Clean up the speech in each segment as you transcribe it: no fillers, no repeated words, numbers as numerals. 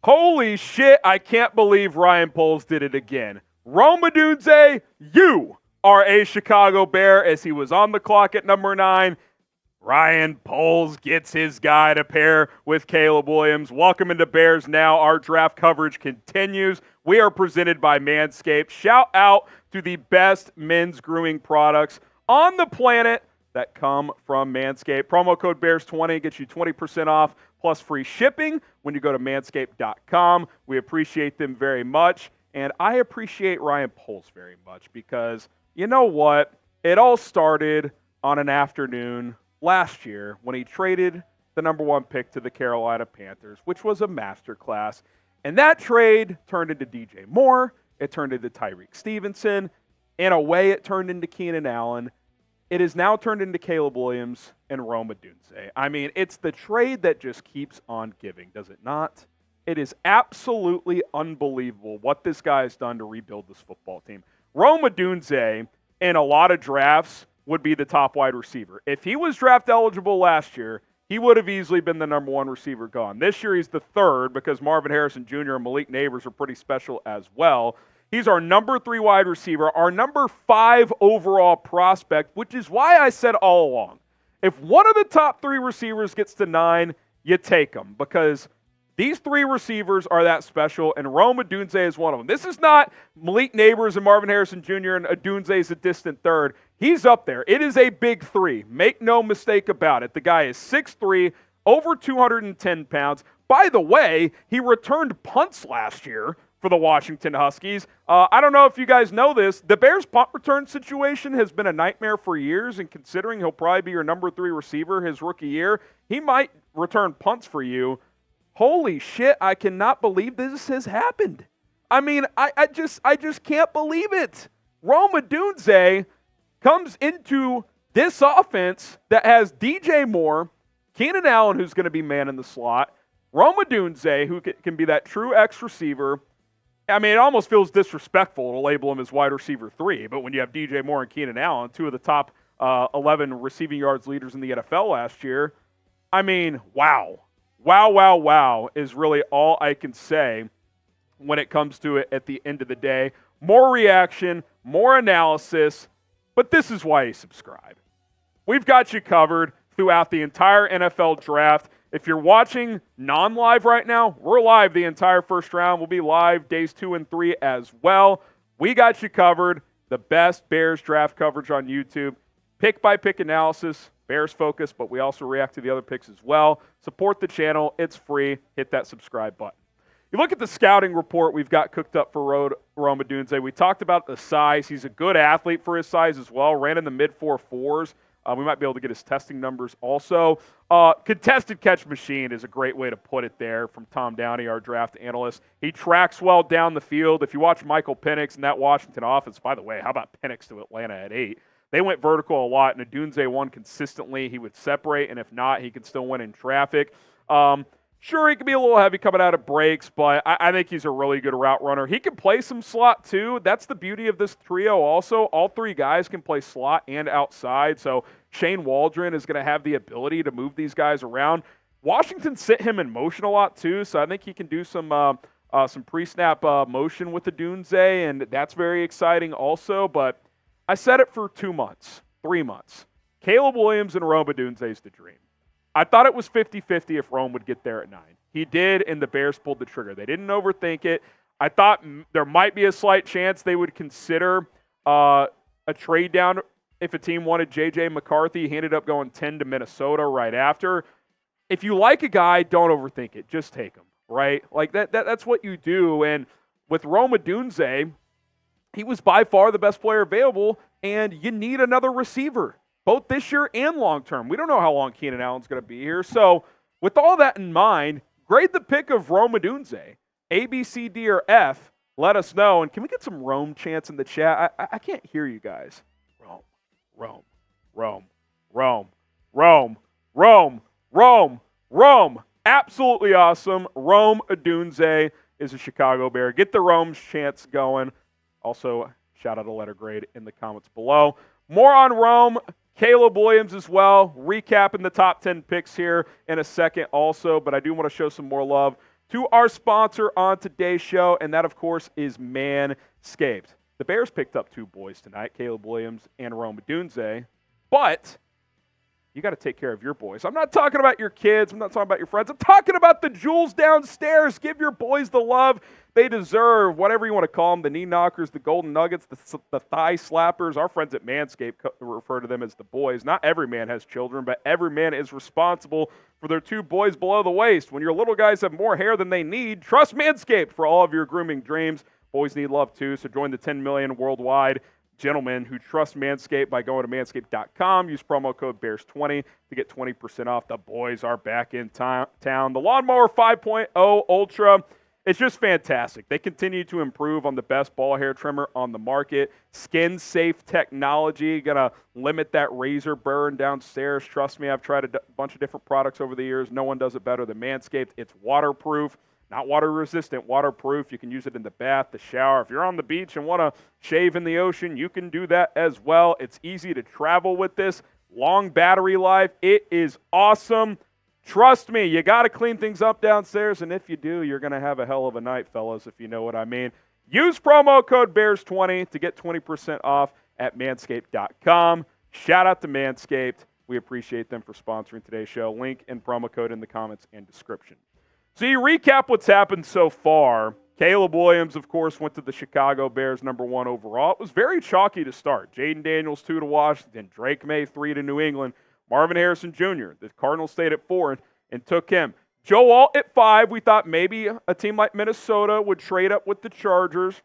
Holy shit, I can't believe Ryan Poles did it again. Rome Odunze, you are a Chicago Bear, as he was on the clock at number 9. Ryan Poles gets his guy to pair with Caleb Williams. Welcome into Bears Now. Our draft coverage continues. We are presented by Manscaped. Shout out to the best men's grooming products on the planet that come from Manscaped. Promo code BEARS20 gets you 20% off plus free shipping when you go to manscaped.com. We appreciate them very much, and I appreciate Ryan Poles very much because, you know what? It all started on an afternoon last year when he traded the number 1 pick to the Carolina Panthers, which was a masterclass. And that trade turned into DJ Moore. It turned into Tyreek Stevenson. In a way, it turned into Keenan Allen. It has now turned into Caleb Williams and Rome Odunze. I mean, it's the trade that just keeps on giving, does it not? It is absolutely unbelievable what this guy has done to rebuild this football team. Rome Odunze, in a lot of drafts, would be the top wide receiver. If he was draft eligible last year, he would have easily been the number 1 receiver gone. This year, he's the 3rd because Marvin Harrison Jr. and Malik Neighbors are pretty special as well. He's our number 3 wide receiver, our number 5 overall prospect, which is why I said all along, if one of the top 3 receivers gets to 9, you take them because these 3 receivers are that special, and Rome Odunze is one of them. This is not Malik Neighbors and Marvin Harrison Jr. and Odunze is a distant 3rd. He's up there. It is a big 3. Make no mistake about it. The guy is 6'3", over 210 pounds. By the way, he returned punts last year for the Washington Huskies. I don't know if you guys know this. The Bears' punt return situation has been a nightmare for years, and considering he'll probably be your number 3 receiver his rookie year, he might return punts for you. Holy shit, I cannot believe this has happened. I mean, I just can't believe it. Rome Odunze comes into this offense that has DJ Moore, Keenan Allen, who's going to be man in the slot, Rome Odunze, who can be that true X receiver. I mean, it almost feels disrespectful to label him as wide receiver 3, but when you have DJ Moore and Keenan Allen, 2 of the top 11 receiving yards leaders in the NFL last year, I mean, wow. Wow is really all I can say when it comes to it at the end of the day. More reaction, more analysis, but this is why you subscribe. We've got you covered throughout the entire NFL draft. If you're watching non-live right now, we're live the entire first round. We'll be live days 2 and 3 as well. We got you covered. The best Bears draft coverage on YouTube. Pick-by-pick analysis, Bears focus, but we also react to the other picks as well. Support the channel. It's free. Hit that subscribe button. You look at the scouting report we've got cooked up for Rome Odunze. We talked about the size. He's a good athlete for his size as well. Ran in the mid-4.4s. We might be able to get his testing numbers also. Contested catch machine is a great way to put it there from Tom Downey, our draft analyst. He tracks well down the field. If you watch Michael Penix and that Washington offense, by the way, how about Penix to Atlanta at 8? They went vertical a lot, and Odunze won consistently. He would separate, and if not, he could still win in traffic. Sure, he can be a little heavy coming out of breaks, but I think he's a really good route runner. He can play some slot, too. That's the beauty of this trio also. All 3 guys can play slot and outside, so Shane Waldron is going to have the ability to move these guys around. Washington sit him in motion a lot, too, so I think he can do some pre-snap motion with Odunze, and that's very exciting also. But I said it for 2 months, 3 months. Caleb Williams and Rome Odunze is the dream. I thought it was 50-50 if Rome would get there at 9. He did, and the Bears pulled the trigger. They didn't overthink it. I thought there might be a slight chance they would consider a trade down if a team wanted J.J. McCarthy. He ended up going 10 to Minnesota right after. If you like a guy, don't overthink it. Just take him, right? Like that's what you do. And with Rome Odunze, he was by far the best player available, and you need another receiver, both this year and long term. We don't know how long Keenan Allen's going to be here. So with all that in mind, grade the pick of Rome Odunze. A, B, C, D, or F. Let us know. And can we get some Rome chants in the chat? I can't hear you guys. Rome, Rome, Rome, Rome, Rome, Rome, Rome, Rome. Absolutely awesome. Rome Odunze is a Chicago Bear. Get the Rome chants going. Also, shout out a letter grade in the comments below. More on Rome. Caleb Williams as well, recapping the top 10 picks here in a second also, but I do want to show some more love to our sponsor on today's show, and that, of course, is Manscaped. The Bears picked up 2 boys tonight, Caleb Williams and Rome Odunze, but you got to take care of your boys. I'm not talking about your kids. I'm not talking about your friends. I'm talking about the jewels downstairs. Give your boys the love they deserve, whatever you want to call them, the knee knockers, the golden nuggets, the thigh slappers. Our friends at Manscaped refer to them as the boys. Not every man has children, but every man is responsible for their 2 boys below the waist. When your little guys have more hair than they need, trust Manscaped for all of your grooming dreams. Boys need love too, so join the 10 million worldwide gentlemen who trust Manscaped by going to manscaped.com. Use promo code BEARS20 to get 20% off. The boys are back in town. The Lawnmower 5.0 Ultra, it's just fantastic. They continue to improve on the best ball hair trimmer on the market. Skin-safe technology, going to limit that razor burn downstairs. Trust me, I've tried a bunch of different products over the years. No one does it better than Manscaped. It's waterproof. Not water-resistant, waterproof. You can use it in the bath, the shower. If you're on the beach and want to shave in the ocean, you can do that as well. It's easy to travel with this. Long battery life. It is awesome. Trust me, you got to clean things up downstairs, and if you do, you're going to have a hell of a night, fellas, if you know what I mean. Use promo code BEARS20 to get 20% off at manscaped.com. Shout out to Manscaped. We appreciate them for sponsoring today's show. Link and promo code in the comments and description. So you recap what's happened so far. Caleb Williams, of course, went to the Chicago Bears, number 1 overall. It was very chalky to start. Jaden Daniels, 2 to Washington. Drake May, 3 to New England. Marvin Harrison Jr., the Cardinals stayed at 4 and took him. Joe Alt at 5. We thought maybe a team like Minnesota would trade up with the Chargers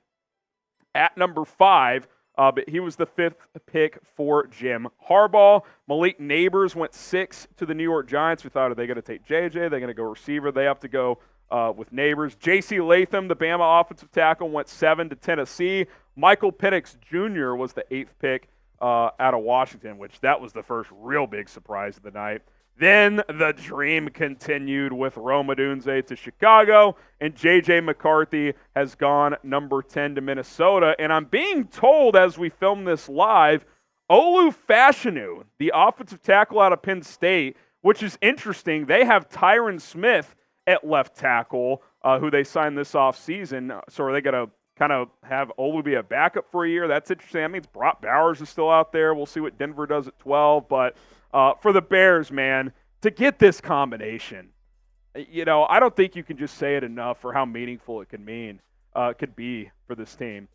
at number 5. But he was the 5th pick for Jim Harbaugh. Malik Neighbors went 6 to the New York Giants. We thought, are they going to take JJ? They're going to go receiver. They have to go with Neighbors. J.C. Latham, the Bama offensive tackle, went 7 to Tennessee. Michael Penix Jr. was the 8th pick out of Washington, which that was the first real big surprise of the night. Then the dream continued with Rome Odunze to Chicago, and J.J. McCarthy has gone number 10 to Minnesota. And I'm being told as we film this live, Olu Fashanu, the offensive tackle out of Penn State, which is interesting. They have Tyron Smith at left tackle, who they signed this offseason. So are they going to kind of have Olu be a backup for a year? That's interesting. That means Brock Bowers is still out there. We'll see what Denver does at 12. But for the Bears, man, to get this combination, I don't think you can just say it enough for how meaningful it could be for this team.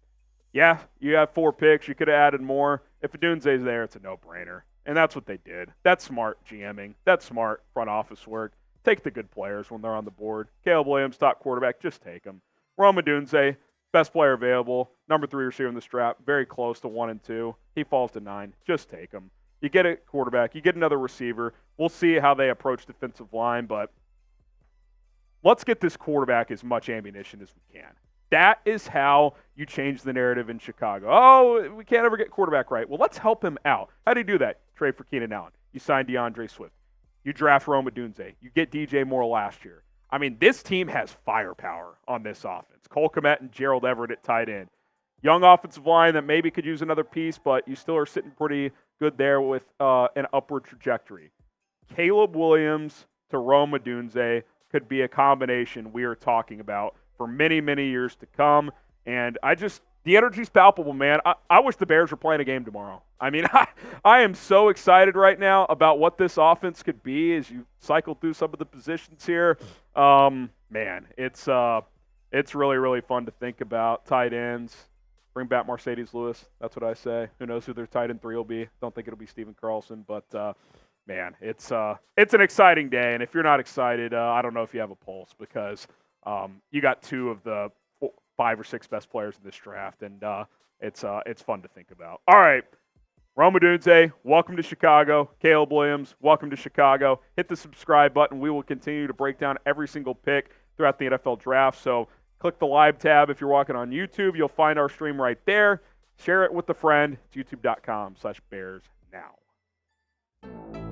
Yeah, you have 4 picks. You could have added more. If Odunze's there, it's a no-brainer. And that's what they did. That's smart GMing. That's smart front office work. Take the good players when they're on the board. Caleb Williams, top quarterback, just take them. Rome Odunze, best player available, number 3 receiver in this draft, very close to 1 and 2. He falls to 9. Just take him. You get a quarterback. You get another receiver. We'll see how they approach defensive line, but let's get this quarterback as much ammunition as we can. That is how you change the narrative in Chicago. Oh, we can't ever get quarterback right. Well, let's help him out. How do you do that? Trade for Keenan Allen. You sign DeAndre Swift. You draft Rome Odunze. You get DJ Moore last year. I mean, this team has firepower on this offense. Cole Kmet and Gerald Everett at tight end. Young offensive line that maybe could use another piece, but you still are sitting pretty good there with an upward trajectory. Caleb Williams to Rome Odunze could be a combination we are talking about for many, many years to come. And the energy's palpable, man. I wish the Bears were playing a game tomorrow. I mean, I am so excited right now about what this offense could be as you cycle through some of the positions here. Man, it's really, really fun to think about. Tight ends. Bring back Mercedes Lewis. That's what I say. Who knows who their tight end 3 will be. Don't think it'll be Steven Carlson, but man, it's an exciting day. And if you're not excited, I don't know if you have a pulse, because you got 2 of the 5 or 6 best players in this draft, and it's fun to think about. All right, Rome Odunze, welcome to Chicago. Caleb Williams, welcome to Chicago. Hit the subscribe button. We will continue to break down every single pick throughout the NFL draft. So click the live tab. If you're watching on YouTube, you'll find our stream right there. Share it with a friend. It's youtube.com/BearsNow.